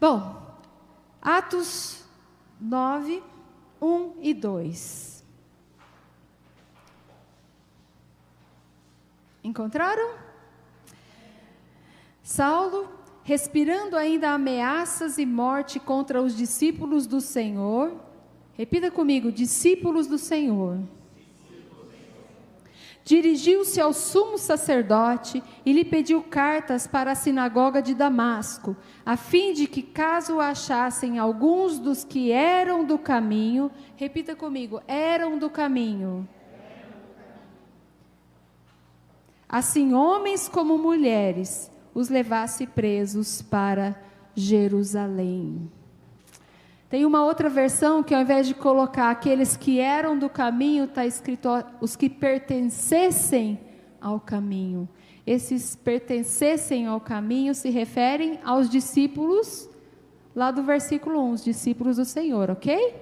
Bom, Atos 9, 1 e 2. Encontraram? Saulo, respirando ainda ameaças e morte contra os discípulos do Senhor. Repita comigo, discípulos do Senhor. Dirigiu-se ao sumo sacerdote e lhe pediu cartas para a sinagoga de Damasco, a fim de que, caso achassem alguns dos que eram do caminho, repita comigo, eram do caminho. Assim, homens como mulheres, os levasse presos para Jerusalém. Tem uma outra versão que, ao invés de colocar aqueles que eram do caminho, está escrito os que pertencessem ao caminho. Esses pertencessem ao caminho se referem aos discípulos, lá do versículo 1, os discípulos do Senhor, ok?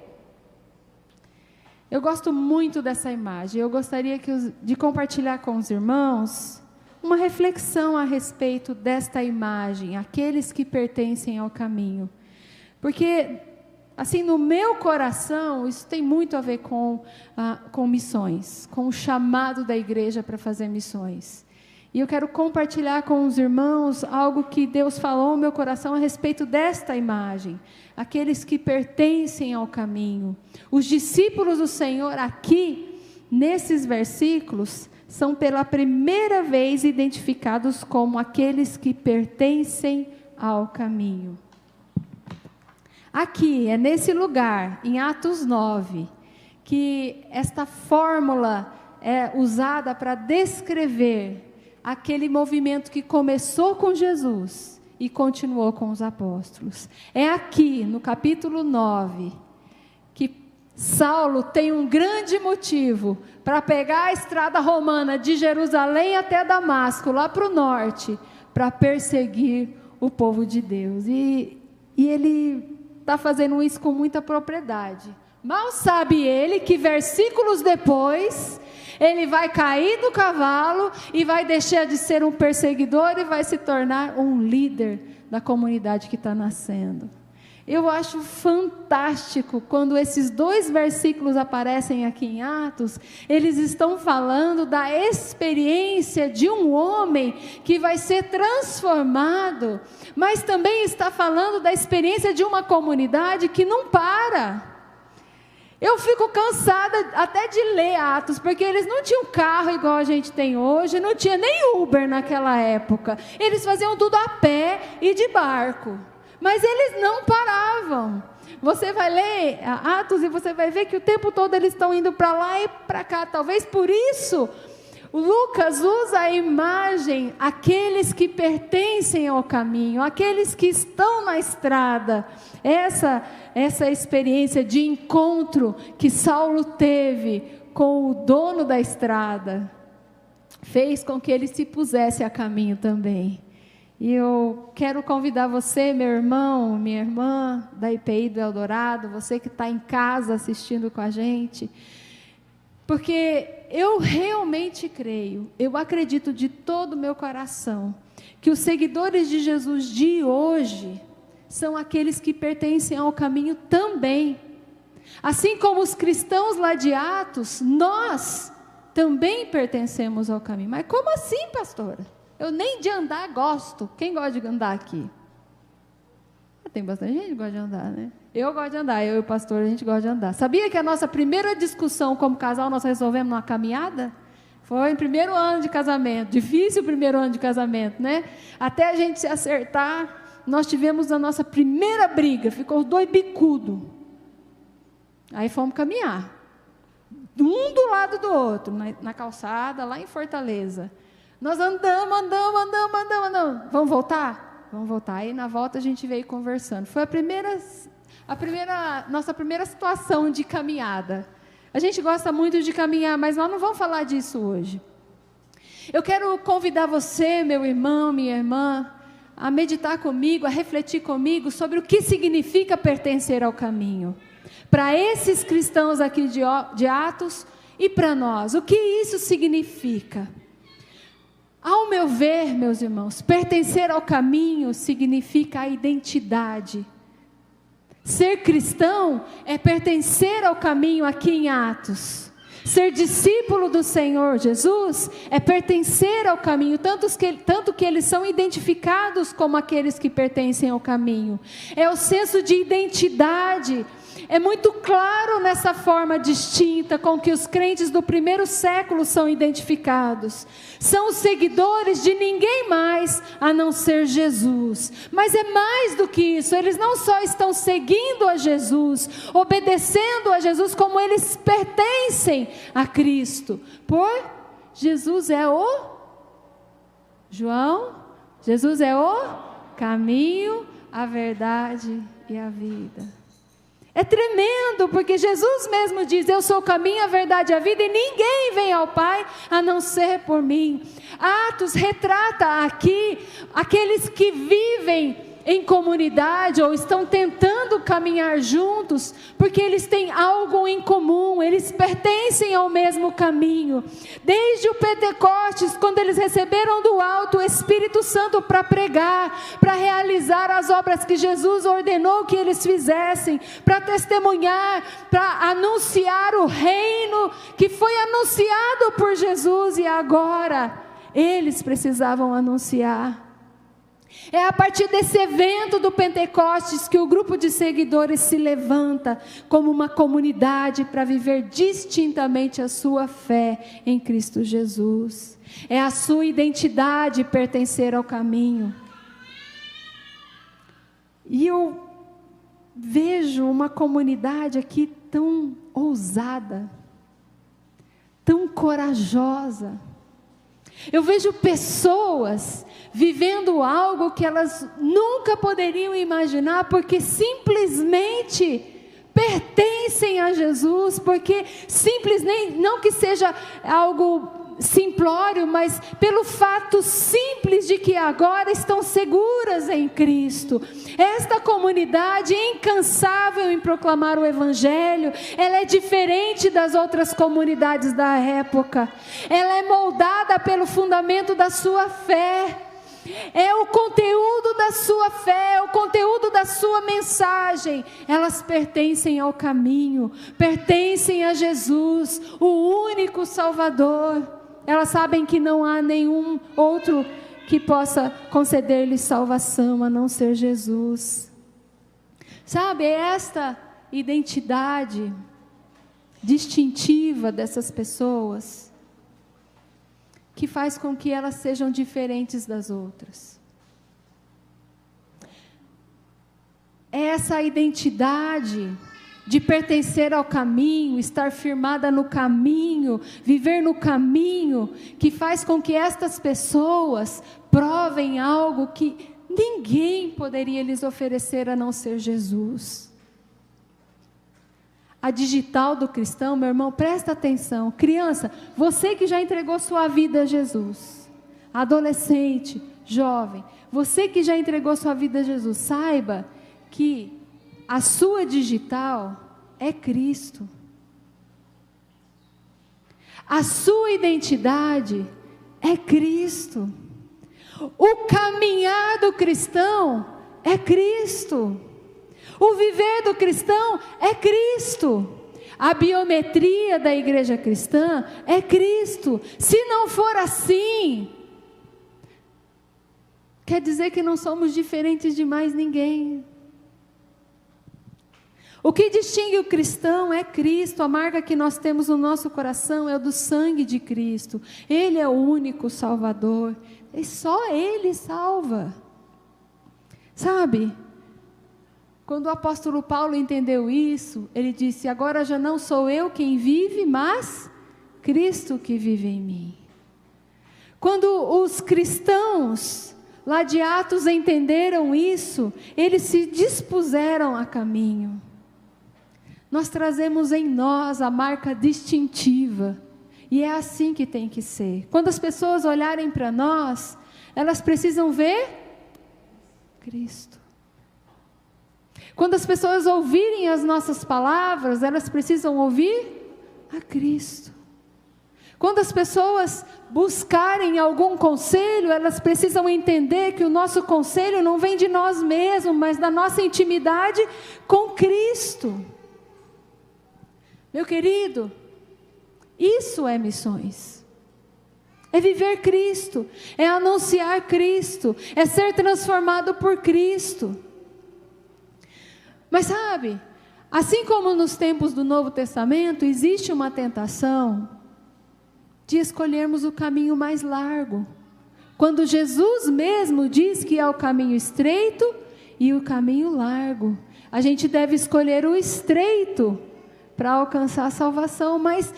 Eu gosto muito dessa imagem. Eu gostaria de compartilhar com os irmãos uma reflexão a respeito desta imagem, aqueles que pertencem ao caminho. Porque, assim, no meu coração, isso tem muito a ver com missões, com o chamado da igreja para fazer missões. E eu quero compartilhar com os irmãos algo que Deus falou no meu coração a respeito desta imagem. Aqueles que pertencem ao caminho. Os discípulos do Senhor aqui, nesses versículos, são pela primeira vez identificados como aqueles que pertencem ao caminho. Aqui, é nesse lugar, em Atos 9, que esta fórmula é usada para descrever aquele movimento que começou com Jesus e continuou com os apóstolos. É aqui, no capítulo 9, que Saulo tem um grande motivo para pegar a estrada romana de Jerusalém até Damasco, lá para o norte, para perseguir o povo de Deus. E ele está fazendo isso com muita propriedade. Mal sabe ele que versículos depois ele vai cair do cavalo e vai deixar de ser um perseguidor e vai se tornar um líder da comunidade que está nascendo. Eu acho fantástico quando esses dois versículos aparecem aqui em Atos. Eles estão falando da experiência de um homem que vai ser transformado, mas também está falando da experiência de uma comunidade que não para. Eu fico cansada até de ler Atos, porque eles não tinham carro igual a gente tem hoje, não tinha nem Uber naquela época. Eles faziam tudo a pé e de barco, mas eles não paravam. Você vai ler Atos e você vai ver que o tempo todo eles estão indo para lá e para cá. Talvez por isso Lucas usa a imagem, aqueles que pertencem ao caminho, aqueles que estão na estrada. Essa experiência de encontro que Saulo teve com o dono da estrada, fez com que ele se pusesse a caminho também. E eu quero convidar você, meu irmão, minha irmã, da IPI do Eldorado, você que está em casa assistindo com a gente, porque eu realmente creio, eu acredito de todo o meu coração, que os seguidores de Jesus de hoje são aqueles que pertencem ao caminho também. Assim como os cristãos lá de Atos, nós também pertencemos ao caminho. Mas como assim, pastora? Eu nem de andar gosto. Quem gosta de andar aqui? Tem bastante gente que gosta de andar, né? Eu gosto de andar, eu e o pastor, a gente gosta de andar. Sabia que a nossa primeira discussão como casal, nós resolvemos numa caminhada? Foi no primeiro ano de casamento. Difícil o primeiro ano de casamento, né? Até a gente se acertar, nós tivemos a nossa primeira briga. Ficou os dois bicudos. Aí fomos caminhar. Um do lado do outro, na calçada, lá em Fortaleza. Nós andamos. Vamos voltar? Vamos voltar. Aí na volta a gente veio conversando. Foi nossa primeira situação de caminhada. A gente gosta muito de caminhar, mas nós não vamos falar disso hoje. Eu quero convidar você, meu irmão, minha irmã, a meditar comigo, a refletir comigo sobre o que significa pertencer ao caminho. Para esses cristãos aqui de Atos e para nós, o que isso significa? Ao meu ver, meus irmãos, pertencer ao caminho significa a identidade. Ser cristão é pertencer ao caminho aqui em Atos. Ser discípulo do Senhor Jesus é pertencer ao caminho, tanto que eles são identificados como aqueles que pertencem ao caminho. É o senso de identidade. É muito claro nessa forma distinta com que os crentes do primeiro século são identificados. São os seguidores de ninguém mais a não ser Jesus. Mas é mais do que isso, eles não só estão seguindo a Jesus, obedecendo a Jesus, como eles pertencem a Cristo. Jesus é o Jesus é o caminho, a verdade e a vida. É tremendo, porque Jesus mesmo diz: eu sou o caminho, a verdade e a vida, e ninguém vem ao Pai a não ser por mim. Atos retrata aqui aqueles que vivem em comunidade ou estão tentando caminhar juntos, porque eles têm algo em comum, eles pertencem ao mesmo caminho. Desde o Pentecostes, quando eles receberam do alto o Espírito Santo para pregar, para realizar as obras que Jesus ordenou que eles fizessem, para testemunhar, para anunciar o reino que foi anunciado por Jesus, e agora eles precisavam anunciar. É a partir desse evento do Pentecostes que o grupo de seguidores se levanta como uma comunidade para viver distintamente a sua fé em Cristo Jesus. É a sua identidade pertencer ao caminho. E eu vejo uma comunidade aqui tão ousada, tão corajosa. Eu vejo pessoas vivendo algo que elas nunca poderiam imaginar, porque simplesmente pertencem a Jesus, porque simplesmente, não que seja algo simplório, mas pelo fato simples de que agora estão seguras em Cristo. Esta comunidade é incansável em proclamar o Evangelho. Ela é diferente das outras comunidades da época. Ela é moldada pelo fundamento da sua fé. É o conteúdo da sua fé, é o conteúdo da sua mensagem. Elas pertencem ao caminho, pertencem a Jesus, o único Salvador. Elas sabem que não há nenhum outro que possa conceder-lhes salvação a não ser Jesus. Sabe, é esta identidade distintiva dessas pessoas que faz com que elas sejam diferentes das outras. É essa identidade de pertencer ao caminho, estar firmada no caminho, viver no caminho, que faz com que estas pessoas provem algo que ninguém poderia lhes oferecer a não ser Jesus. A digital do cristão, meu irmão, presta atenção. Criança, você que já entregou sua vida a Jesus, adolescente, jovem, você que já entregou sua vida a Jesus, saiba que a sua digital é Cristo. A sua identidade é Cristo. O caminhar do cristão é Cristo. O viver do cristão é Cristo. A biometria da igreja cristã é Cristo. Se não for assim, quer dizer que não somos diferentes de mais ninguém. O que distingue o cristão é Cristo. A marca que nós temos no nosso coração é o do sangue de Cristo. Ele é o único Salvador. E só Ele salva. Sabe? Quando o apóstolo Paulo entendeu isso, ele disse: agora já não sou eu quem vive, mas Cristo que vive em mim. Quando os cristãos lá de Atos entenderam isso, eles se dispuseram a caminho. Nós trazemos em nós a marca distintiva, e é assim que tem que ser. Quando as pessoas olharem para nós, elas precisam ver Cristo. Quando as pessoas ouvirem as nossas palavras, elas precisam ouvir a Cristo. Quando as pessoas buscarem algum conselho, elas precisam entender que o nosso conselho não vem de nós mesmos, mas da nossa intimidade com Cristo. Meu querido, isso é missões. É viver Cristo, é anunciar Cristo, é ser transformado por Cristo. Mas sabe, assim como nos tempos do Novo Testamento, existe uma tentação de escolhermos o caminho mais largo. Quando Jesus mesmo diz que é o caminho estreito e o caminho largo, a gente deve escolher o estreito para alcançar a salvação, mas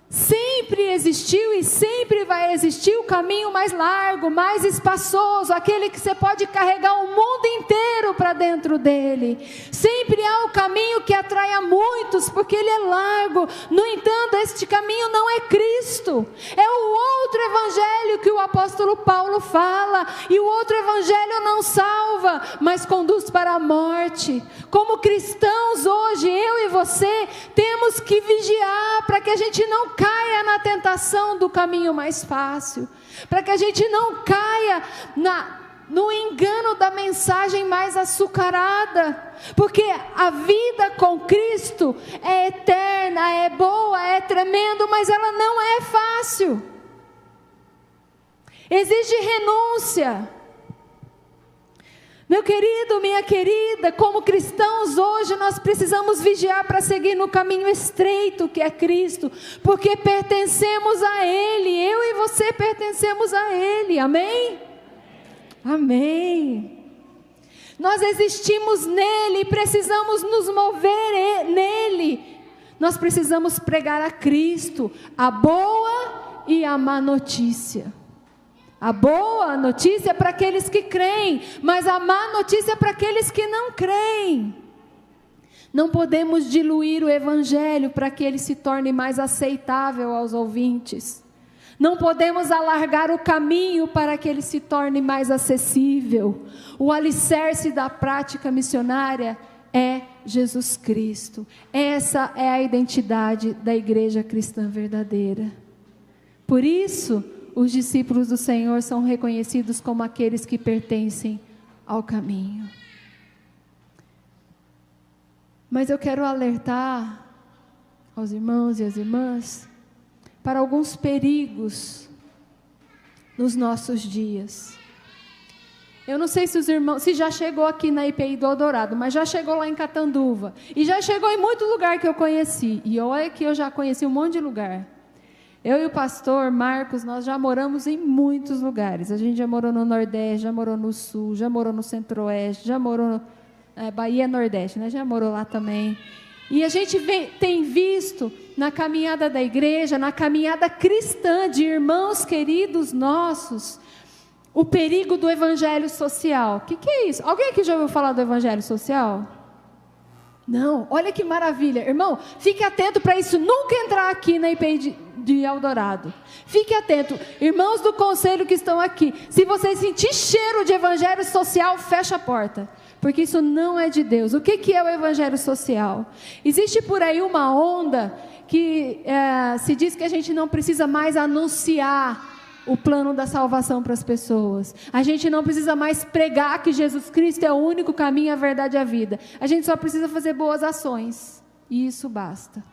sempre existiu e sempre vai existir o caminho mais largo, mais espaçoso, aquele que você pode carregar o mundo inteiro para dentro dele. Sempre há o caminho que atrai a muitos, porque ele é largo. No entanto, este caminho não é Cristo, é o outro evangelho que o apóstolo Paulo fala, e o outro evangelho não salva, mas conduz para a morte. Como cristãos hoje, eu e você, temos que vigiar para que a gente não caia na tentação do caminho mais fácil, para que a gente não caia no engano da mensagem mais açucarada, porque a vida com Cristo é eterna, é boa, é tremendo, mas ela não é fácil, exige renúncia. Meu querido, minha querida, como cristãos hoje nós precisamos vigiar para seguir no caminho estreito que é Cristo, porque pertencemos a Ele, eu e você pertencemos a Ele, amém? Amém. Nós existimos nele, precisamos nos mover nele, nós precisamos pregar a Cristo, a boa e a má notícia. A boa notícia é para aqueles que creem, mas a má notícia é para aqueles que não creem. Não podemos diluir o evangelho para que ele se torne mais aceitável aos ouvintes. Não podemos alargar o caminho para que ele se torne mais acessível. O alicerce da prática missionária é Jesus Cristo. Essa é a identidade da igreja cristã verdadeira. Por isso, os discípulos do Senhor são reconhecidos como aqueles que pertencem ao caminho. Mas eu quero alertar aos irmãos e às irmãs para alguns perigos nos nossos dias. Eu não sei se os irmãos, se já chegou aqui na IPI do Eldorado, mas já chegou lá em Catanduva, e já chegou em muito lugar que eu conheci, e olha que eu já conheci um monte de lugar. Eu e o pastor Marcos, nós já moramos em muitos lugares. A gente já morou no Nordeste, já morou no Sul, já morou no Centro-Oeste, já morou no Bahia Nordeste, né? Já morou lá também. E a gente tem visto na caminhada da igreja, na caminhada cristã de irmãos queridos nossos, o perigo do evangelho social. O que é isso? Alguém aqui já ouviu falar do evangelho social? Não, olha que maravilha. Irmão, fique atento para isso nunca entrar aqui na IPI de Eldorado. Fique atento. Irmãos do conselho que estão aqui, se você sentir cheiro de evangelho social, fecha a porta, porque isso não é de Deus. O que é o evangelho social? Existe por aí uma onda que se diz que a gente não precisa mais anunciar o plano da salvação para as pessoas. A gente não precisa mais pregar que Jesus Cristo é o único caminho, a verdade e a vida. A gente só precisa fazer boas ações, e isso basta.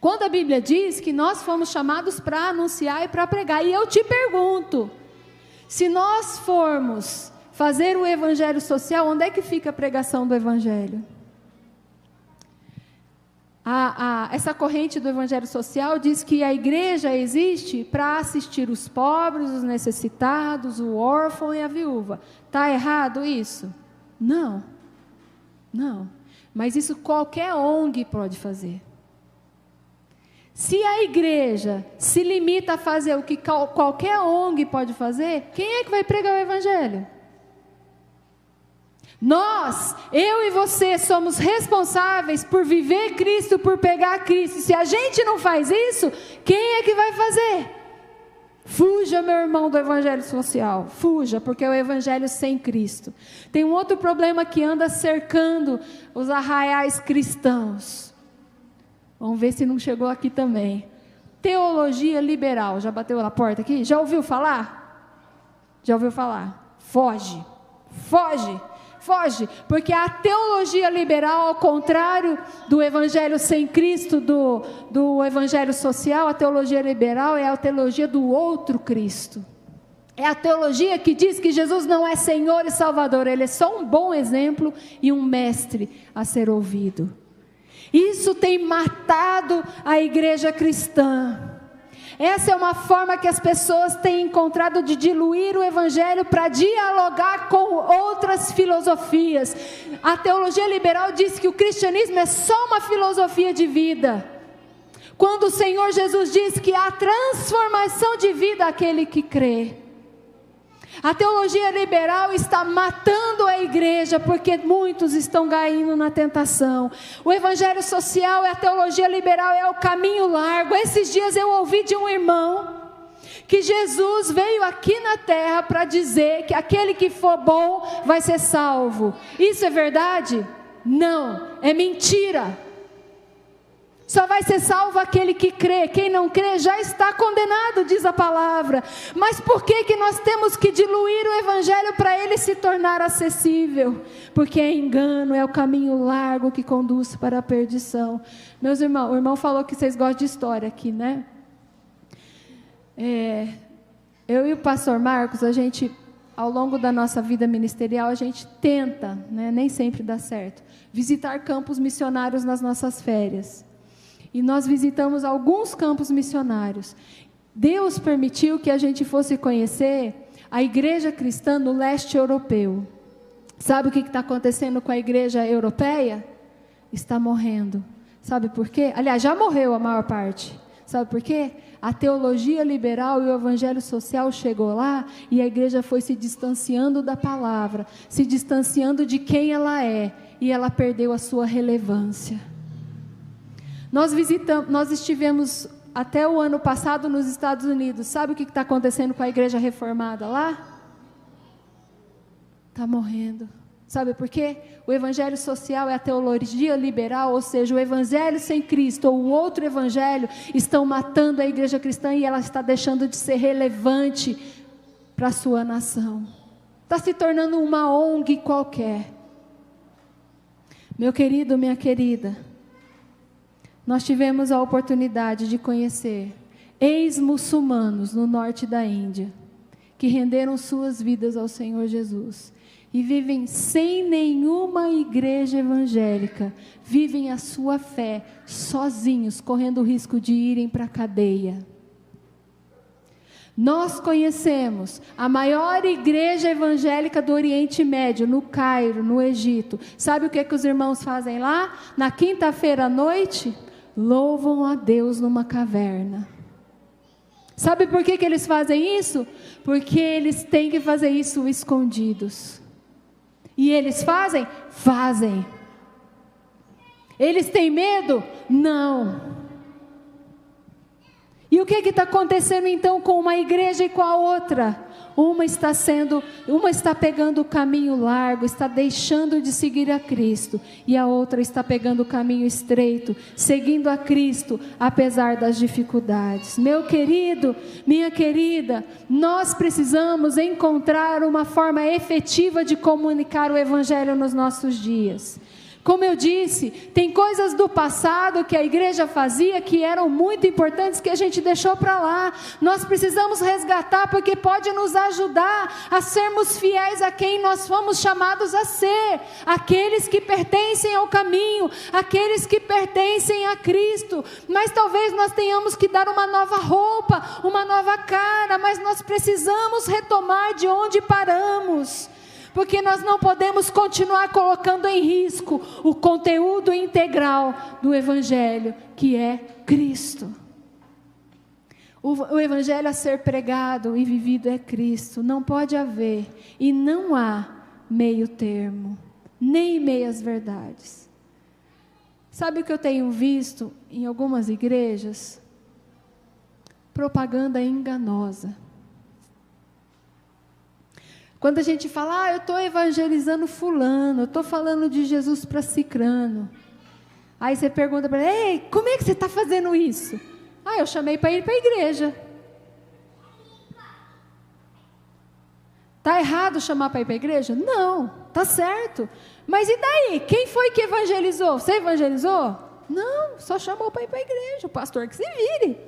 Quando a Bíblia diz que nós fomos chamados para anunciar e para pregar, e eu te pergunto, se nós formos fazer o evangelho social, onde é que fica a pregação do evangelho? Essa corrente do evangelho social diz que a igreja existe para assistir os pobres, os necessitados, o órfão e a viúva. Está errado isso? Não, não. Mas isso qualquer ONG pode fazer. Se a igreja se limita a fazer o que qualquer ONG pode fazer, quem é que vai pregar o evangelho? Nós, eu e você, somos responsáveis por viver Cristo, por pegar Cristo. Se a gente não faz isso, quem é que vai fazer? Fuja, meu irmão, do evangelho social. Fuja, porque é o evangelho sem Cristo. Tem um outro problema que anda cercando os arraiais cristãos. Vamos ver se não chegou aqui também. Teologia liberal. Já bateu na porta aqui? Já ouviu falar? Já ouviu falar? Foge. Foge. Foge. Porque a teologia liberal, ao contrário do evangelho sem Cristo, do evangelho social, a teologia liberal é a teologia do outro Cristo. É a teologia que diz que Jesus não é Senhor e Salvador. Ele é só um bom exemplo e um mestre a ser ouvido. Isso tem matado a igreja cristã. Essa é uma forma que as pessoas têm encontrado de diluir o evangelho para dialogar com outras filosofias. A teologia liberal diz que o cristianismo é só uma filosofia de vida. Quando o Senhor Jesus diz que há transformação de vida àquele que crê. A teologia liberal está matando a igreja, porque muitos estão caindo na tentação. O evangelho social e a teologia liberal é o caminho largo. Esses dias eu ouvi de um irmão que Jesus veio aqui na terra para dizer que aquele que for bom vai ser salvo. Isso é verdade? Não, é mentira. Só vai ser salvo aquele que crê. Quem não crê já está condenado, diz a palavra. Mas por que nós temos que diluir o evangelho para ele se tornar acessível? Porque é engano, é o caminho largo que conduz para a perdição. Meus irmãos, o irmão falou que vocês gostam de história aqui, né? Eu e o pastor Marcos, a gente, ao longo da nossa vida ministerial, a gente tenta, né, nem sempre dá certo, visitar campos missionários nas nossas férias. E nós visitamos alguns campos missionários. Deus permitiu que a gente fosse conhecer a igreja cristã no leste europeu. Sabe o que está acontecendo com a igreja europeia? Está morrendo. Sabe por quê? Aliás, já morreu a maior parte. Sabe por quê? A teologia liberal e o evangelho social chegou lá e a igreja foi se distanciando da palavra, se distanciando de quem ela é, e ela perdeu a sua relevância. Nós estivemos até o ano passado nos Estados Unidos. Sabe o que está acontecendo com a igreja reformada lá? Está morrendo. Sabe por quê? O evangelho social é a teologia liberal, ou seja, o evangelho sem Cristo ou o outro evangelho estão matando a igreja cristã e ela está deixando de ser relevante para a sua nação. Está se tornando uma ONG qualquer. Meu querido, minha querida, nós tivemos a oportunidade de conhecer ex-muçulmanos no norte da Índia, que renderam suas vidas ao Senhor Jesus, e vivem sem nenhuma igreja evangélica, vivem a sua fé sozinhos, correndo o risco de irem para a cadeia. Nós conhecemos a maior igreja evangélica do Oriente Médio, no Cairo, no Egito. Sabe o que os irmãos fazem lá? Na quinta-feira à noite, louvam a Deus numa caverna. Sabe por que eles fazem isso? Porque eles têm que fazer isso escondidos. E eles fazem? Fazem. Eles têm medo? Não. E o que está acontecendo então com uma igreja e com a outra? Uma está pegando o caminho largo, está deixando de seguir a Cristo, e a outra está pegando o caminho estreito, seguindo a Cristo, apesar das dificuldades. Meu querido, minha querida, nós precisamos encontrar uma forma efetiva de comunicar o Evangelho nos nossos dias. Como eu disse, tem coisas do passado que a igreja fazia que eram muito importantes que a gente deixou para lá. Nós precisamos resgatar, porque pode nos ajudar a sermos fiéis a quem nós fomos chamados a ser. Aqueles que pertencem ao caminho, aqueles que pertencem a Cristo. Mas talvez nós tenhamos que dar uma nova roupa, uma nova cara, mas nós precisamos retomar de onde paramos. Porque nós não podemos continuar colocando em risco o conteúdo integral do Evangelho, que é Cristo. O Evangelho a ser pregado e vivido é Cristo. Não pode haver e não há meio termo, nem meias verdades. Sabe o que eu tenho visto em algumas igrejas? Propaganda enganosa. Quando a gente fala, eu estou evangelizando fulano, eu estou falando de Jesus para cicrano. Aí você pergunta para ele, ei, como é que você está fazendo isso? Ah, eu chamei para ir para a igreja. Está errado chamar para ir para a igreja? Não, está certo. Mas e daí? Quem foi que evangelizou? Você evangelizou? Não, só chamou para ir para a igreja, o pastor que se vire.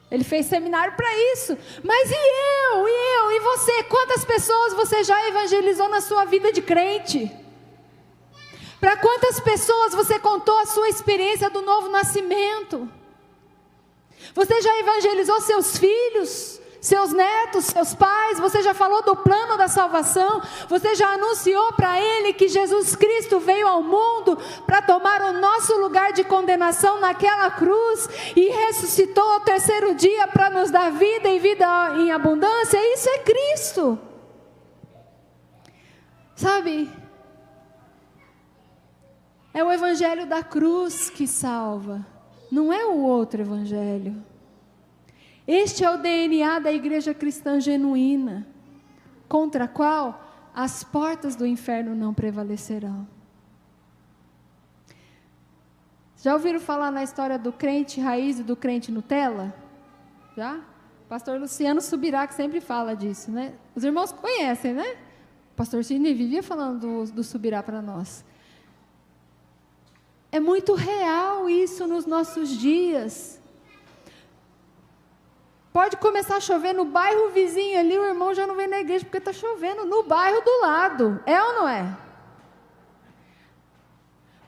Ele fez seminário para isso. Mas e você? Quantas pessoas você já evangelizou na sua vida de crente? Para quantas pessoas você contou a sua experiência do novo nascimento? Você já evangelizou seus filhos, seus netos, seus pais? Você já falou do plano da salvação? Você já anunciou para ele que Jesus Cristo veio ao mundo para tomar o nosso lugar de condenação naquela cruz e ressuscitou ao terceiro dia para nos dar vida e vida em abundância? Isso é Cristo. Sabe? É o evangelho da cruz que salva, não é o outro evangelho. Este é o DNA da igreja cristã genuína, contra a qual as portas do inferno não prevalecerão. Já ouviram falar na história do crente raiz e do crente Nutella? Já? O pastor Luciano Subirá, que sempre fala disso, né? Os irmãos conhecem, né? O pastor Sidney vivia falando do Subirá para nós. É muito real isso nos nossos dias. Pode começar a chover no bairro vizinho ali, o irmão já não vem na igreja porque está chovendo no bairro do lado. É ou não é?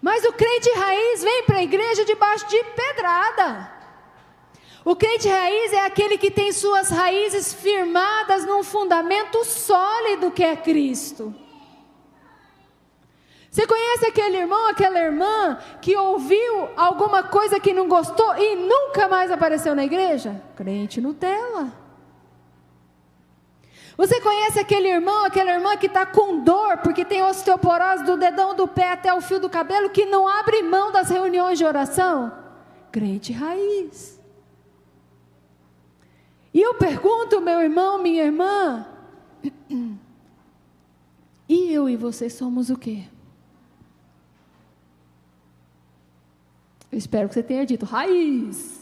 Mas o crente raiz vem para a igreja debaixo de pedrada. O crente raiz é aquele que tem suas raízes firmadas num fundamento sólido que é Cristo. Você conhece aquele irmão, aquela irmã que ouviu alguma coisa que não gostou e nunca mais apareceu na igreja? Crente Nutella. Você conhece aquele irmão, aquela irmã que está com dor porque tem osteoporose do dedão do pé até o fio do cabelo, que não abre mão das reuniões de oração? Crente raiz. E eu pergunto, meu irmão, minha irmã, e eu e você somos o quê? Eu espero que você tenha dito, raiz,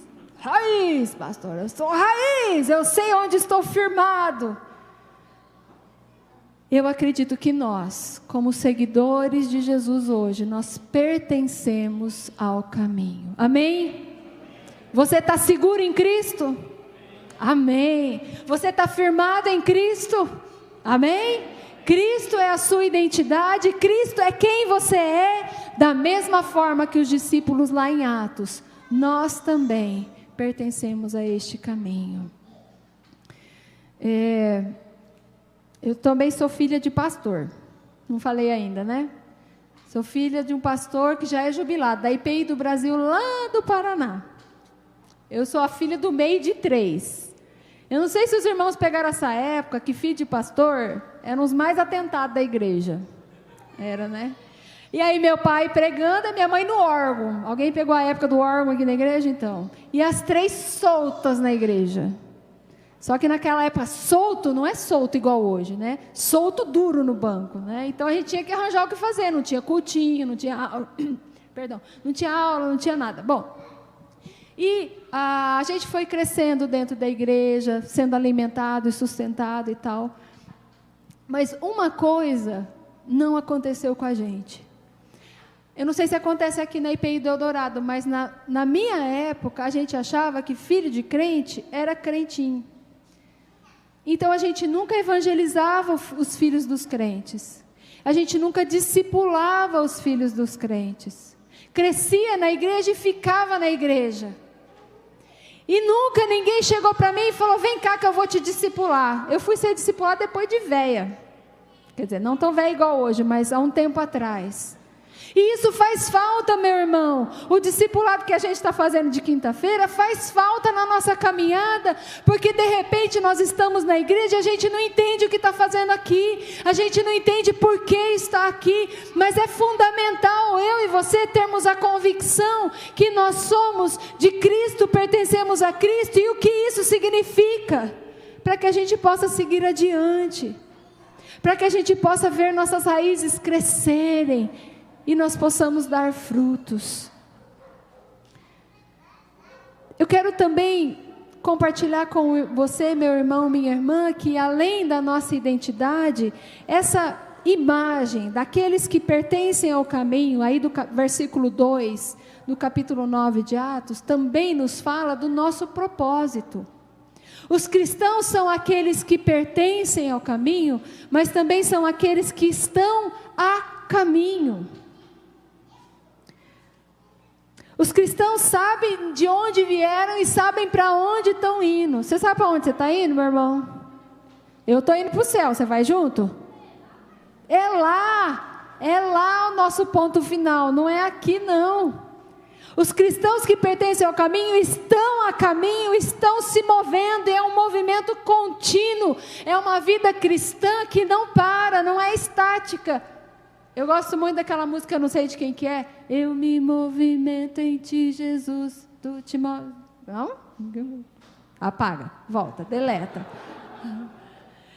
pastor, eu sou raiz, eu sei onde estou firmado. Eu acredito que nós, como seguidores de Jesus hoje, nós pertencemos ao caminho, amém? Você está seguro em Cristo? Amém. Você está firmado em Cristo? Amém? Cristo é a sua identidade, Cristo é quem você é, da mesma forma que os discípulos lá em Atos, nós também pertencemos a este caminho. Eu também sou filha de pastor, não falei ainda, né? Sou filha de um pastor que já é jubilado, da IPI do Brasil, lá do Paraná. Eu sou a filha do meio de 3. Eu não sei se os irmãos pegaram essa época, que filho de pastor eram os mais atentados da igreja. Era, né? E aí meu pai pregando, e minha mãe no órgão. Alguém pegou a época do órgão aqui na igreja, então? E as 3 soltas na igreja. Só que naquela época, solto não é solto igual hoje, né? Solto duro no banco, né? Então a gente tinha que arranjar o que fazer, não tinha cultinho, não tinha aula, perdão, não tinha aula, não tinha nada. Bom, e a gente foi crescendo dentro da igreja, sendo alimentado e sustentado e tal. Mas uma coisa não aconteceu com a gente. Eu não sei se acontece aqui na IPI do Eldorado, mas na minha época, a gente achava que filho de crente era crentinho. Então, a gente nunca evangelizava os filhos dos crentes. A gente nunca discipulava os filhos dos crentes. Crescia na igreja e ficava na igreja. E nunca ninguém chegou para mim e falou, vem cá que eu vou te discipular. Eu fui ser discipulada depois de velha. Quer dizer, não tão velha igual hoje, mas há um tempo atrás. E isso faz falta, meu irmão. O discipulado que a gente está fazendo de quinta-feira faz falta na nossa caminhada, porque de repente nós estamos na igreja e a gente não entende o que está fazendo aqui, a gente não entende por que está aqui, mas é fundamental eu e você termos a convicção que nós somos de Cristo, pertencemos a Cristo, e o que isso significa, para que a gente possa seguir adiante, para que a gente possa ver nossas raízes crescerem, e nós possamos dar frutos. eu quero também compartilhar com você, meu irmão, minha irmã, que além da nossa identidade, essa imagem daqueles que pertencem ao caminho, aí do versículo 2, do capítulo 9 de Atos, também nos fala do nosso propósito. Os cristãos são aqueles que pertencem ao caminho, mas também são aqueles que estão a caminho. Os cristãos sabem de onde vieram e sabem para onde estão indo. Você sabe para onde você está indo, meu irmão? Eu estou indo para o céu, você vai junto? É lá o nosso ponto final, não é aqui não. Os cristãos que pertencem ao caminho estão a caminho, estão se movendo, é um movimento contínuo, é uma vida cristã que não para, não é estática. Eu gosto muito daquela música, eu não sei de quem que é. Eu me movimento em ti, Jesus, tu te moves. Não? Apaga, volta, deleta.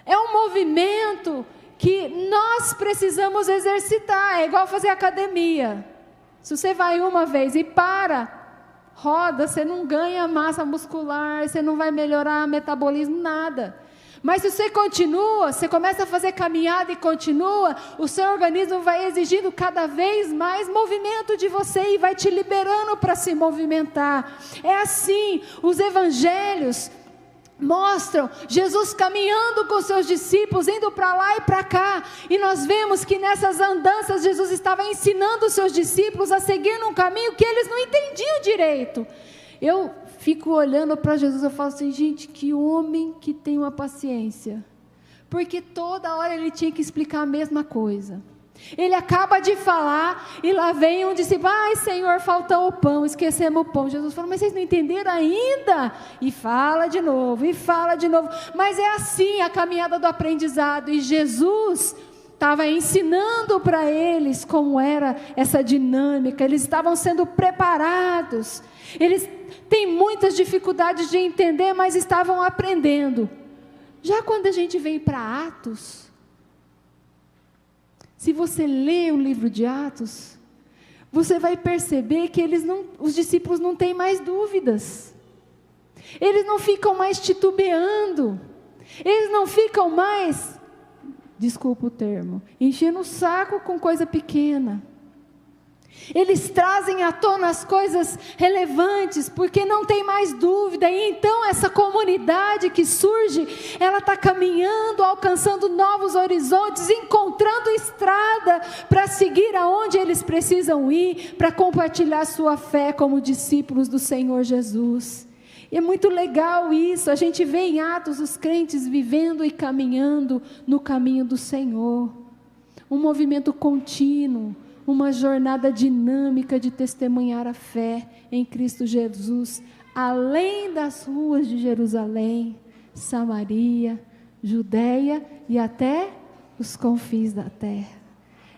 É um movimento que nós precisamos exercitar, é igual fazer academia. Se você vai uma vez e roda, você não ganha massa muscular, você não vai melhorar metabolismo, nada. Mas se você continua, você começa a fazer caminhada e continua, o seu organismo vai exigindo cada vez mais movimento de você e vai te liberando para se movimentar. É assim, os evangelhos mostram Jesus caminhando com seus discípulos, indo para lá e para cá, e nós vemos que nessas andanças Jesus estava ensinando os seus discípulos a seguir num caminho que eles não entendiam direito. Eu fico olhando para Jesus, eu falo assim, gente, que homem que tem uma paciência, porque toda hora ele tinha que explicar a mesma coisa. Ele acaba de falar e lá vem um discípulo, ai Senhor, faltou o pão, esquecemos o pão. Jesus falou, mas vocês não entenderam ainda? E fala de novo, mas é assim a caminhada do aprendizado, e Jesus estava ensinando para eles como era essa dinâmica, eles estavam sendo preparados, eles têm muitas dificuldades de entender, mas estavam aprendendo. Já quando a gente vem para Atos, se você lê o livro de Atos, você vai perceber que os discípulos não têm mais dúvidas, eles não ficam mais titubeando, eles não ficam mais, desculpa o termo, enchendo o saco com coisa pequena. Eles trazem à tona as coisas relevantes, porque não tem mais dúvida, e então essa comunidade que surge, ela está caminhando, alcançando novos horizontes, encontrando estrada para seguir aonde eles precisam ir, para compartilhar sua fé como discípulos do Senhor Jesus. E é muito legal isso, a gente vê em Atos os crentes vivendo e caminhando no caminho do Senhor, um movimento contínuo, uma jornada dinâmica de testemunhar a fé em Cristo Jesus, além das ruas de Jerusalém, Samaria, Judeia e até os confins da terra.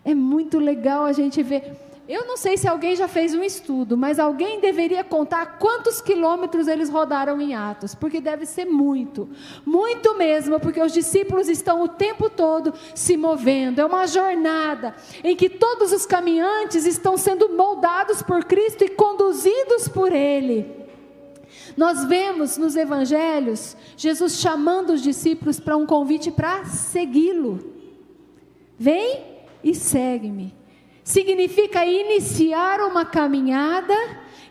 É muito legal a gente ver. Eu não sei se alguém já fez um estudo, mas alguém deveria contar quantos quilômetros eles rodaram em Atos, porque deve ser muito mesmo, porque os discípulos estão o tempo todo se movendo, é uma jornada em que todos os caminhantes estão sendo moldados por Cristo e conduzidos por Ele. Nós vemos nos evangelhos, Jesus chamando os discípulos para um convite para segui-lo. Vem e segue-me. Significa iniciar uma caminhada,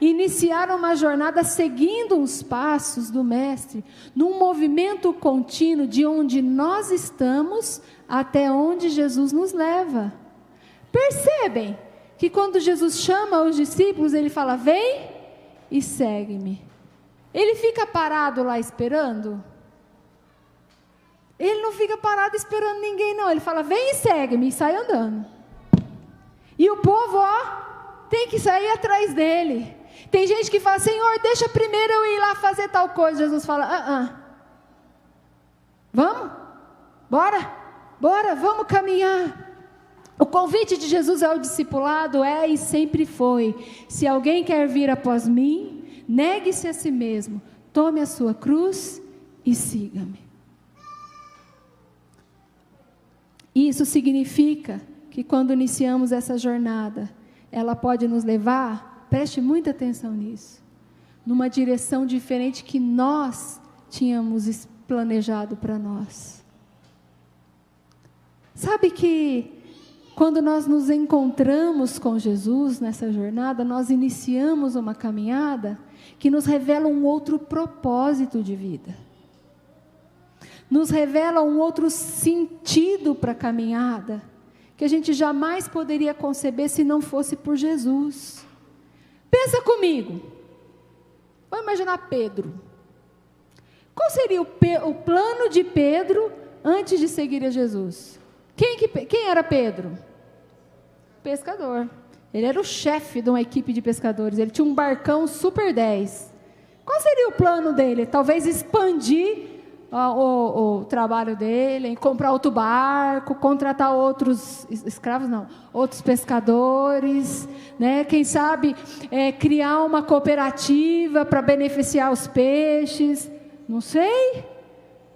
iniciar uma jornada seguindo os passos do Mestre, num movimento contínuo de onde nós estamos até onde Jesus nos leva. Percebem que quando Jesus chama os discípulos, ele fala, vem e segue-me. Ele fica parado lá esperando? Ele não fica parado esperando ninguém não, ele fala, vem e segue-me, e sai andando. E o povo, tem que sair atrás dele. Tem gente que fala, Senhor, deixa primeiro eu ir lá fazer tal coisa. Jesus fala, vamos? Bora, vamos caminhar. O convite de Jesus ao discipulado é e sempre foi, se alguém quer vir após mim, negue-se a si mesmo, tome a sua cruz e siga-me. Isso significa que quando iniciamos essa jornada, ela pode nos levar, preste muita atenção nisso, numa direção diferente que nós tínhamos planejado para nós. Sabe que quando nós nos encontramos com Jesus nessa jornada, nós iniciamos uma caminhada que nos revela um outro propósito de vida. Nos revela um outro sentido para a caminhada, que a gente jamais poderia conceber se não fosse por Jesus. Pensa comigo. Vamos imaginar Pedro. Qual seria o plano de Pedro antes de seguir a Jesus? Quem era Pedro? Pescador. Ele era o chefe de uma equipe de pescadores. Ele tinha um barcão Super 10. Qual seria o plano dele? Talvez expandir o trabalho dele, comprar outro barco, contratar outros escravos, não, outros pescadores, né? Quem sabe criar uma cooperativa para beneficiar os peixes. Não sei.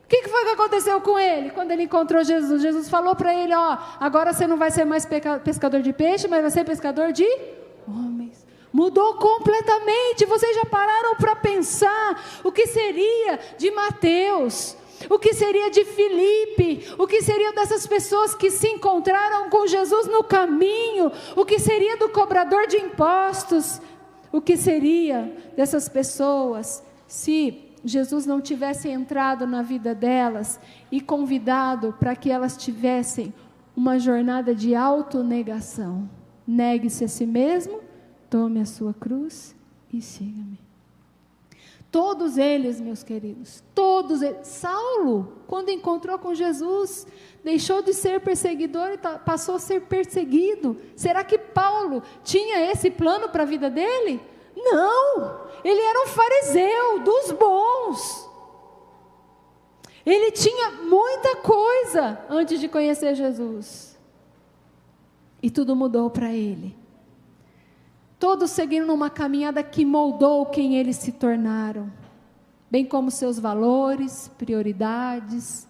O que foi que aconteceu com ele quando ele encontrou Jesus? Jesus falou para ele, agora você não vai ser mais pescador de peixe, mas vai ser pescador de homens. Mudou completamente. Vocês já pararam para pensar o que seria de Mateus? O que seria de Filipe? O que seria dessas pessoas que se encontraram com Jesus no caminho? O que seria do cobrador de impostos? O que seria dessas pessoas se Jesus não tivesse entrado na vida delas e convidado para que elas tivessem uma jornada de autonegação? Negue-se a si mesmo, tome a sua cruz e siga-me. Todos eles, meus queridos, todos eles. Saulo, quando encontrou com Jesus, deixou de ser perseguidor e passou a ser perseguido. Será que Paulo tinha esse plano para a vida dele? Não, ele era um fariseu dos bons. Ele tinha muita coisa antes de conhecer Jesus. E tudo mudou para ele. Todos seguiram numa caminhada que moldou quem eles se tornaram, bem como seus valores, prioridades,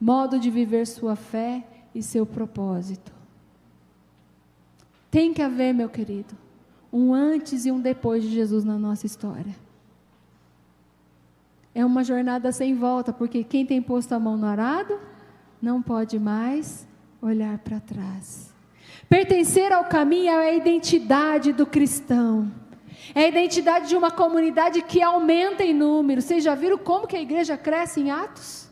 modo de viver sua fé e seu propósito. Tem que haver, meu querido, um antes e um depois de Jesus na nossa história. É uma jornada sem volta, porque quem tem posto a mão no arado, não pode mais olhar para trás. Pertencer ao caminho é a identidade do cristão. É a identidade de uma comunidade que aumenta em número. Vocês já viram como que a igreja cresce em Atos?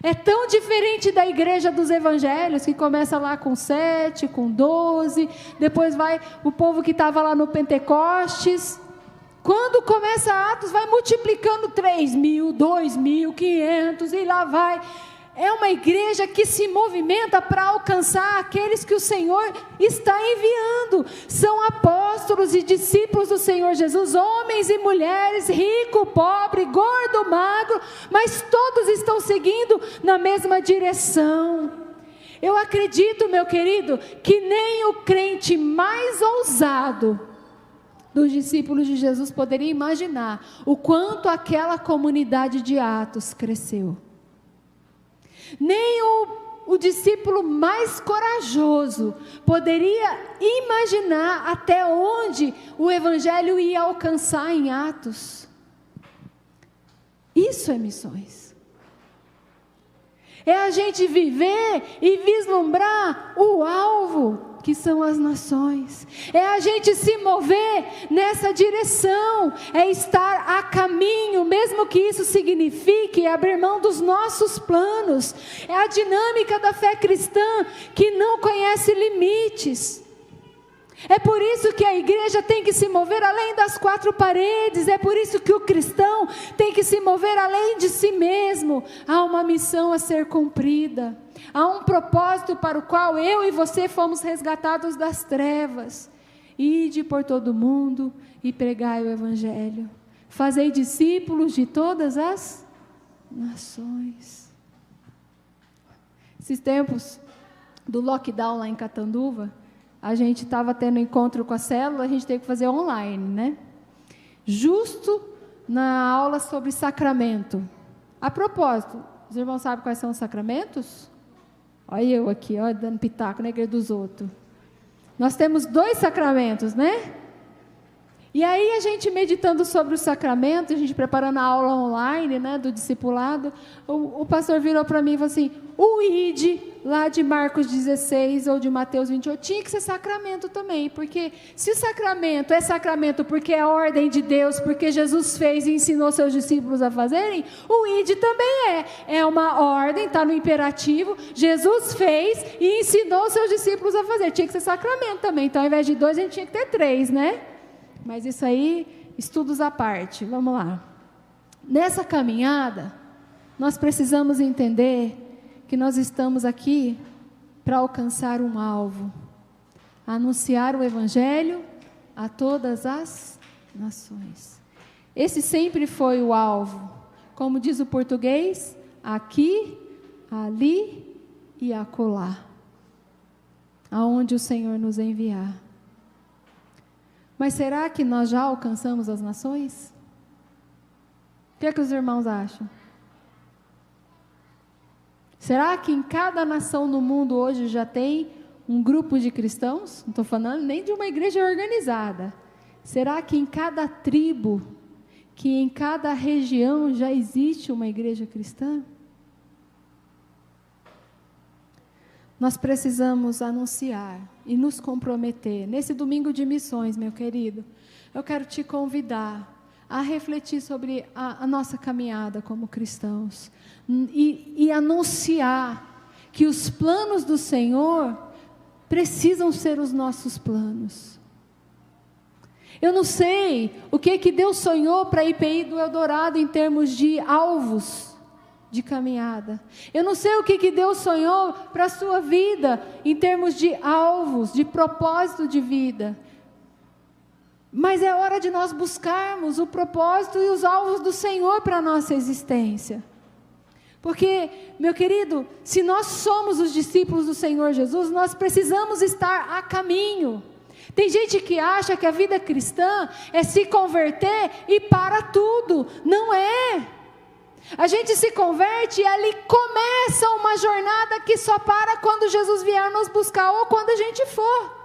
É tão diferente da igreja dos evangelhos, que começa lá com 7, com 12, depois vai o povo que estava lá no Pentecostes. Quando começa Atos, vai multiplicando 3.000, 2.500 e lá vai. É uma igreja que se movimenta para alcançar aqueles que o Senhor está enviando. São apóstolos e discípulos do Senhor Jesus, homens e mulheres, rico, pobre, gordo, magro, mas todos estão seguindo na mesma direção. Eu acredito, meu querido, que nem o crente mais ousado dos discípulos de Jesus poderia imaginar o quanto aquela comunidade de Atos cresceu. Nem o discípulo mais corajoso poderia imaginar até onde o evangelho ia alcançar em Atos. Isso é missões. É a gente viver e vislumbrar o alvo, que são as nações. É a gente se mover nessa direção, é estar a caminho, mesmo que isso signifique abrir mão dos nossos planos. É a dinâmica da fé cristã que não conhece limites. É por isso que a igreja tem que se mover além das 4 paredes, é por isso que o cristão tem que se mover além de si mesmo. Há uma missão a ser cumprida, há um propósito para o qual eu e você fomos resgatados das trevas. Ide por todo mundo e pregai o evangelho, fazei discípulos de todas as nações. Esses tempos do lockdown lá em Catanduva, a gente estava tendo encontro com a célula, a gente teve que fazer online, né? Justo na aula sobre sacramento. A propósito, os irmãos sabem quais são os sacramentos? Olha eu aqui, ó, dando pitaco na igreja dos outros. Nós temos 2 sacramentos, né? E aí a gente meditando sobre o sacramento, a gente preparando a aula online, né, do discipulado, o pastor virou para mim e falou assim, o ID lá de Marcos 16 ou de Mateus 28 tinha que ser sacramento também, porque se o sacramento é sacramento porque é a ordem de Deus, porque Jesus fez e ensinou seus discípulos a fazerem, o ID também é uma ordem, está no imperativo, Jesus fez e ensinou seus discípulos a fazer, tinha que ser sacramento também, então ao invés de 2 a gente tinha que ter 3, né? Mas isso aí, estudos à parte, vamos lá. Nessa caminhada, nós precisamos entender que nós estamos aqui para alcançar um alvo, anunciar o Evangelho a todas as nações. Esse sempre foi o alvo, como diz o português, aqui, ali e acolá, aonde o Senhor nos enviar. Mas será que nós já alcançamos as nações? O que é que os irmãos acham? Será que em cada nação no mundo hoje já tem um grupo de cristãos? Não estou falando nem de uma igreja organizada. Será que em cada tribo, que em cada região já existe uma igreja cristã? Nós precisamos anunciar e nos comprometer. Nesse domingo de missões, meu querido, eu quero te convidar a refletir sobre a nossa caminhada como cristãos e anunciar que os planos do Senhor precisam ser os nossos planos. Eu não sei o que Deus sonhou para a IPI do Eldorado em termos de alvos de caminhada. Eu não sei o que Deus sonhou para a sua vida em termos de alvos, de propósito de vida. Mas é hora de nós buscarmos o propósito e os alvos do Senhor para a nossa existência. Porque, meu querido, se nós somos os discípulos do Senhor Jesus, nós precisamos estar a caminho. Tem gente que acha que a vida cristã é se converter e para tudo. Não é. A gente se converte e ali começa uma jornada que só para quando Jesus vier nos buscar ou quando a gente for.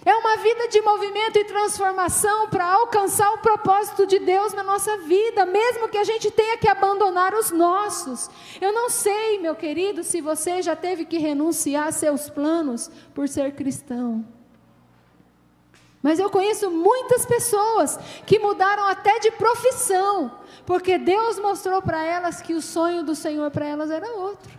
É uma vida de movimento e transformação para alcançar o propósito de Deus na nossa vida, mesmo que a gente tenha que abandonar os nossos. Eu não sei, meu querido, se você já teve que renunciar a seus planos por ser cristão. Mas eu conheço muitas pessoas que mudaram até de profissão, porque Deus mostrou para elas que o sonho do Senhor para elas era outro.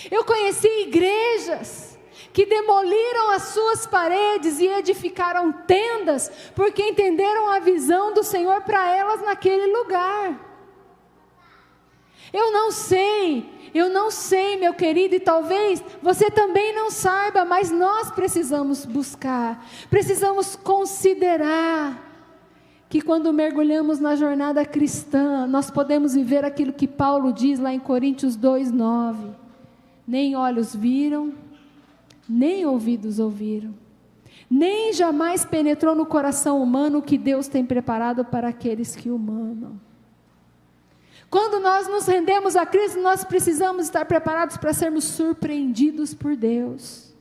Eu conheci igrejas que demoliram as suas paredes e edificaram tendas, porque entenderam a visão do Senhor para elas naquele lugar. Eu não sei, meu querido, e talvez você também não saiba, mas nós precisamos buscar, precisamos considerar que quando mergulhamos na jornada cristã, nós podemos viver aquilo que Paulo diz lá em Coríntios 2:9, nem olhos viram, nem ouvidos ouviram, nem jamais penetrou no coração humano o que Deus tem preparado para aqueles que o amam. Quando nós nos rendemos a Cristo, nós precisamos estar preparados para sermos surpreendidos por Deus.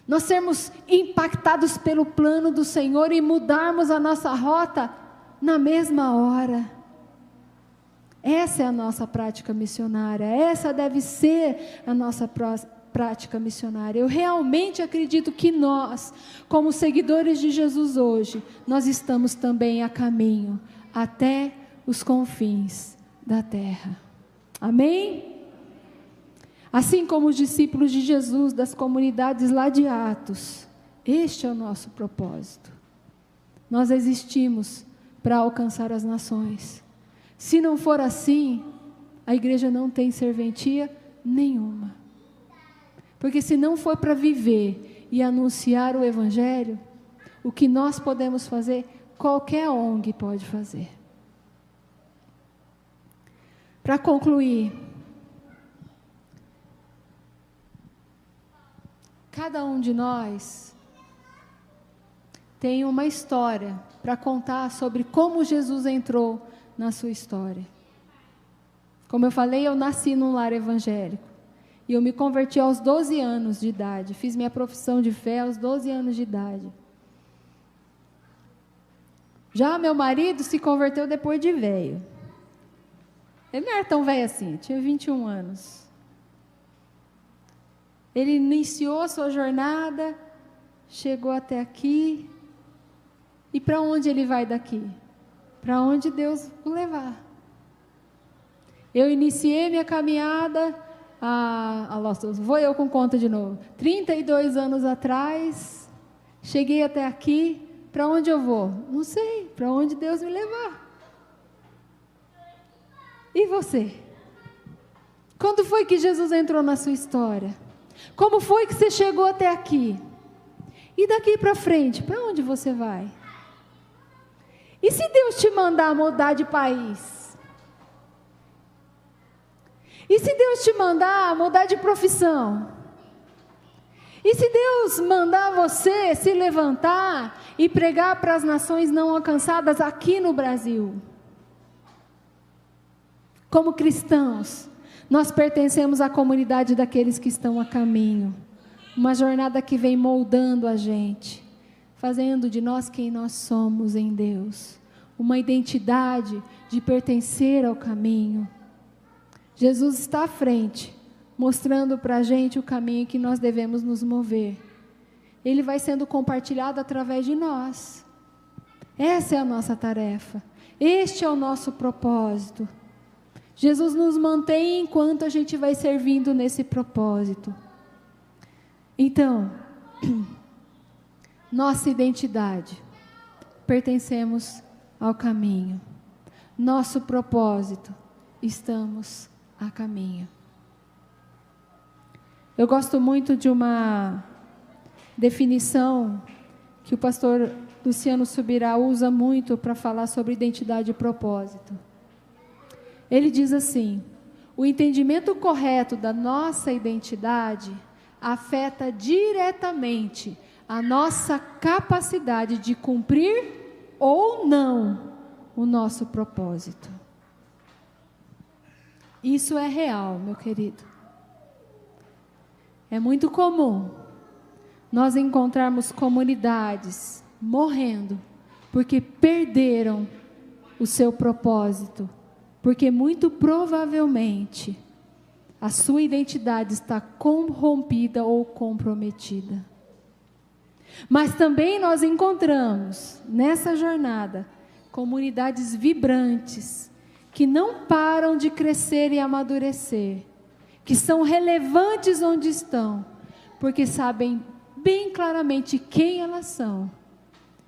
Nós sermos impactados pelo plano do Senhor e mudarmos a nossa rota na mesma hora. Essa é a nossa prática missionária, essa deve ser a nossa prática missionária. Eu realmente acredito que nós, como seguidores de Jesus hoje, nós estamos também a caminho até os confins da terra. Amém? Assim como os discípulos de Jesus das comunidades lá de Atos, este é o nosso propósito. Nós existimos para alcançar as nações. Se não for assim, a igreja não tem serventia nenhuma. Porque se não for para viver e anunciar o Evangelho, o que nós podemos fazer, qualquer ONG pode fazer. Para concluir, cada um de nós tem uma história para contar sobre como Jesus entrou na sua história. Como eu falei, eu nasci num lar evangélico. E eu me converti aos 12 anos de idade. Fiz minha profissão de fé aos 12 anos de idade. Já meu marido se converteu depois de velho. Ele não era tão velho assim, tinha 21 anos. Ele iniciou a sua jornada, chegou até aqui. E para onde ele vai daqui? Para onde Deus o levar. Eu iniciei minha caminhada, vou eu com conta de novo, 32 anos atrás, cheguei até aqui, para onde eu vou? Não sei, para onde Deus me levar. E você? Quando foi que Jesus entrou na sua história? Como foi que você chegou até aqui? E daqui para frente, para onde você vai? E se Deus te mandar mudar de país? E se Deus te mandar mudar de profissão? E se Deus mandar você se levantar e pregar para as nações não alcançadas aqui no Brasil? Como cristãos, nós pertencemos à comunidade daqueles que estão a caminho. Uma jornada que vem moldando a gente, fazendo de nós quem nós somos em Deus. Uma identidade de pertencer ao caminho. Jesus está à frente, mostrando para a gente o caminho que nós devemos nos mover. Ele vai sendo compartilhado através de nós. Essa é a nossa tarefa. Este é o nosso propósito. Jesus nos mantém enquanto a gente vai servindo nesse propósito. Então, nossa identidade, pertencemos ao caminho. Nosso propósito, estamos a caminho. Eu gosto muito de uma definição que o pastor Luciano Subirá usa muito para falar sobre identidade e propósito. Ele diz assim: o entendimento correto da nossa identidade afeta diretamente a nossa capacidade de cumprir ou não o nosso propósito. Isso é real, meu querido. É muito comum nós encontrarmos comunidades morrendo porque perderam o seu propósito, porque muito provavelmente a sua identidade está corrompida ou comprometida. Mas também nós encontramos nessa jornada comunidades vibrantes que não param de crescer e amadurecer, que são relevantes onde estão, porque sabem bem claramente quem elas são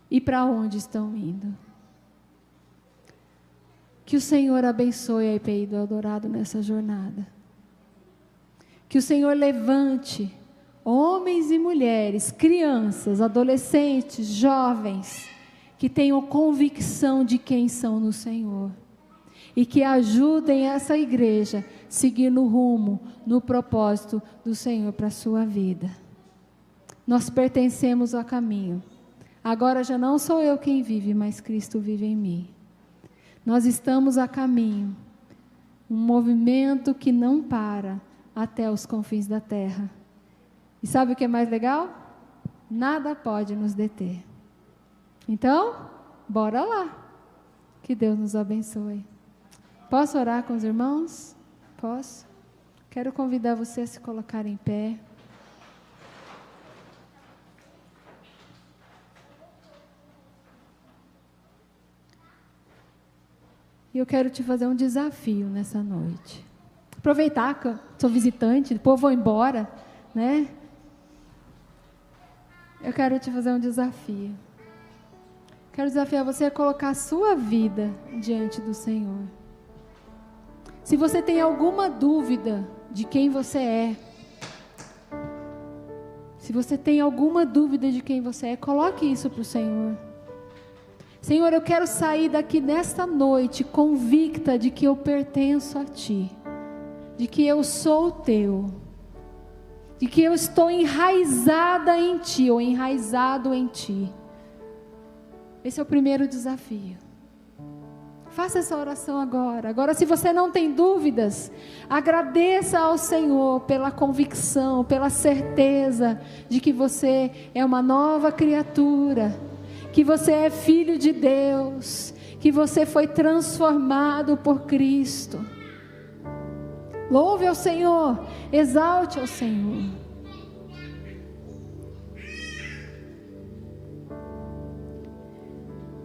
e para onde estão indo. Que o Senhor abençoe a IPI do Eldorado nessa jornada. Que o Senhor levante homens e mulheres, crianças, adolescentes, jovens, que tenham convicção de quem são no Senhor. E que ajudem essa igreja a seguir no rumo, no propósito do Senhor para a sua vida. Nós pertencemos ao caminho. Agora já não sou eu quem vive, mas Cristo vive em mim. Nós estamos a caminho. Um movimento que não para até os confins da terra. E sabe o que é mais legal? Nada pode nos deter. Então, bora lá. Que Deus nos abençoe. Posso orar com os irmãos? Posso? Quero convidar você a se colocar em pé. E eu quero te fazer um desafio nessa noite. Aproveitar que eu sou visitante, depois vou embora, né? Eu quero te fazer um desafio. Quero desafiar você a colocar a sua vida diante do Senhor. Se você tem alguma dúvida de quem você é, se você tem alguma dúvida de quem você é, coloque isso para o Senhor. Senhor, eu quero sair daqui nesta noite convicta de que eu pertenço a Ti, de que eu sou Teu, de que eu estou enraizada em Ti, ou enraizado em Ti. Esse é o primeiro desafio. Faça essa oração agora. Agora, se você não tem dúvidas, agradeça ao Senhor pela convicção, pela certeza de que você é uma nova criatura, que você é filho de Deus, que você foi transformado por Cristo. Louve ao Senhor, exalte ao Senhor.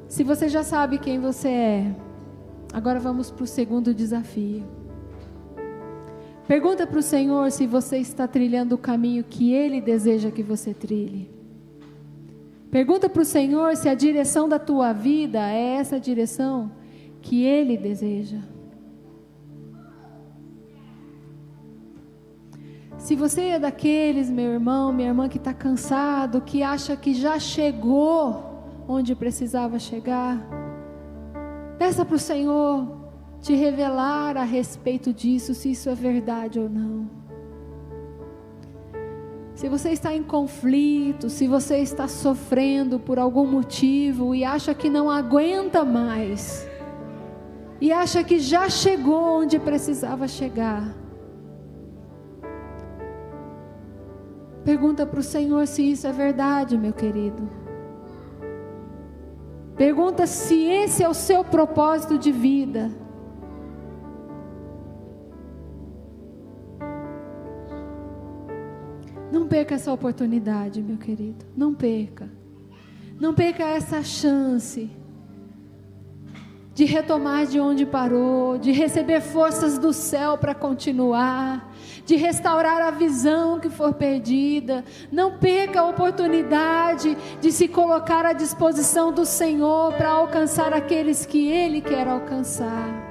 Se você já sabe quem você é, agora vamos para o segundo desafio. Pergunta para o Senhor se você está trilhando o caminho que Ele deseja que você trilhe. Pergunta para o Senhor se a direção da tua vida é essa direção que Ele deseja. Se você é daqueles, meu irmão, minha irmã, que está cansado, que acha que já chegou onde precisava chegar, peça para o Senhor te revelar a respeito disso, se isso é verdade ou não. Se você está em conflito, se você está sofrendo por algum motivo e acha que não aguenta mais, e acha que já chegou onde precisava chegar, pergunta para o Senhor se isso é verdade, meu querido. Pergunta se esse é o seu propósito de vida. Não perca essa oportunidade, meu querido. Não perca. Não perca essa chance de retomar de onde parou, de receber forças do céu para continuar, de restaurar a visão que for perdida. Não perca a oportunidade de se colocar à disposição do Senhor para alcançar aqueles que Ele quer alcançar.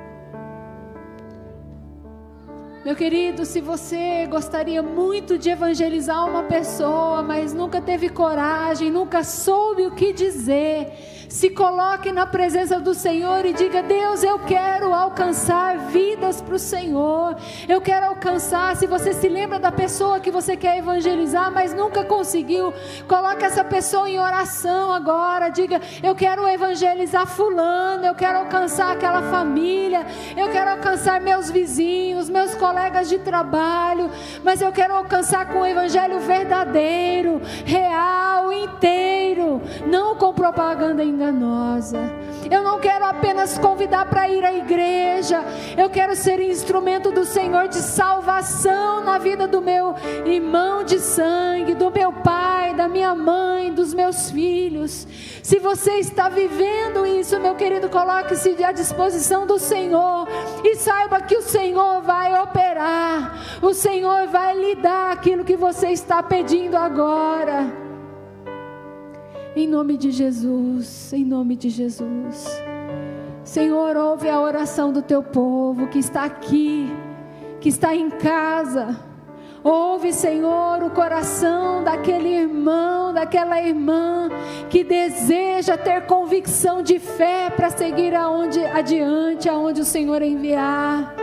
Meu querido, se você gostaria muito de evangelizar uma pessoa, mas nunca teve coragem, nunca soube o que dizer, se coloque na presença do Senhor e diga: Deus, eu quero alcançar vidas para o Senhor, eu quero alcançar. Se você se lembra da pessoa que você quer evangelizar, mas nunca conseguiu, coloque essa pessoa em oração agora, diga: eu quero evangelizar fulano, eu quero alcançar aquela família, eu quero alcançar meus vizinhos, meus colegas de trabalho, mas eu quero alcançar com o evangelho verdadeiro, real, inteiro, não com propaganda enganosa. Eu não quero apenas convidar para ir à igreja, eu quero ser instrumento do Senhor de salvação na vida do meu irmão de sangue, do meu pai, da minha mãe, dos meus filhos. Se você está vivendo isso, meu querido, coloque-se à disposição do Senhor e saiba que o Senhor vai operar, o Senhor vai lhe dar aquilo que você está pedindo agora. Em nome de Jesus, em nome de Jesus. Senhor, ouve a oração do teu povo que está aqui, que está em casa. Ouve, Senhor, o coração daquele irmão, daquela irmã que deseja ter convicção de fé para seguir adiante, aonde o Senhor enviar.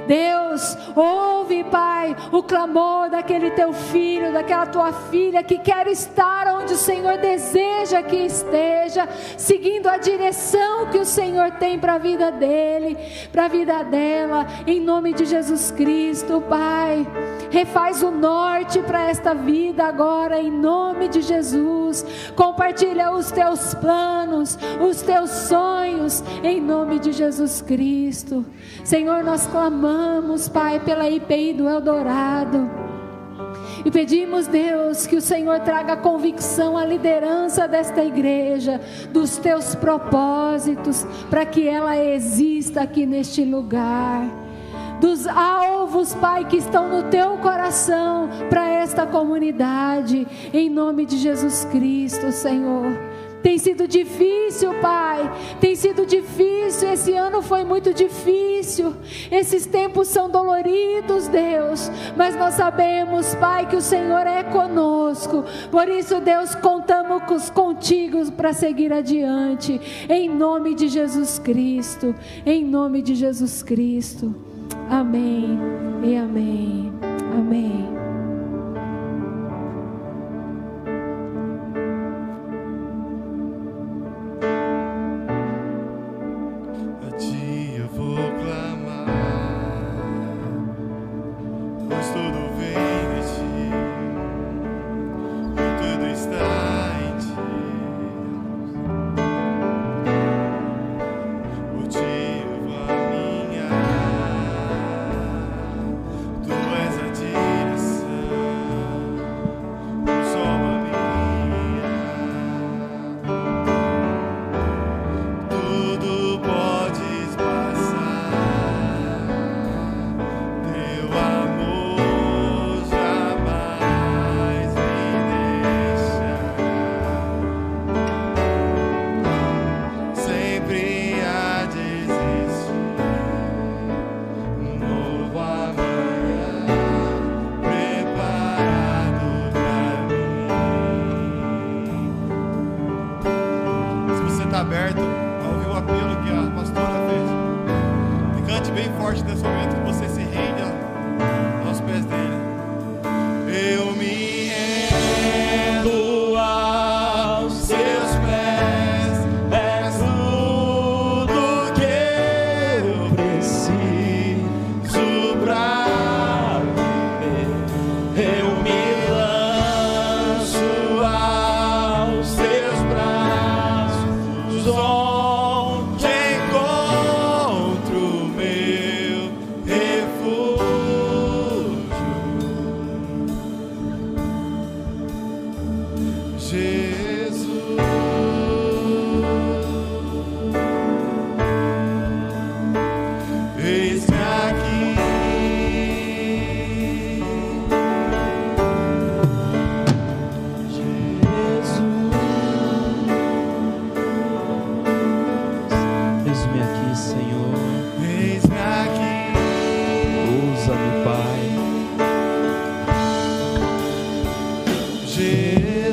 Deus, ouve, Pai, o clamor daquele teu filho, daquela tua filha que quer estar onde o Senhor deseja que esteja, seguindo a direção que o Senhor tem para a vida dele, para a vida dela, em nome de Jesus Cristo. Pai, refaz o norte para esta vida agora, em nome de Jesus. Compartilha os teus planos, os teus sonhos, em nome de Jesus Cristo. Senhor, nós clamamos, Pai, pela IPI do Eldorado, e pedimos, Deus, que o Senhor traga convicção à liderança desta igreja, dos teus propósitos, para que ela exista aqui neste lugar, dos alvos, Pai, que estão no teu coração para esta comunidade, em nome de Jesus Cristo, Senhor. Tem sido difícil, Pai, tem sido difícil, esse ano foi muito difícil, esses tempos são doloridos, Deus, mas nós sabemos, Pai, que o Senhor é conosco, por isso, Deus, contamos contigo para seguir adiante, em nome de Jesus Cristo, em nome de Jesus Cristo, amém e amém, amém. A ti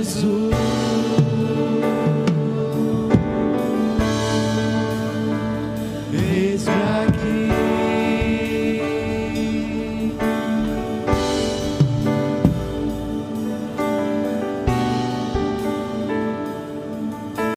Jesus.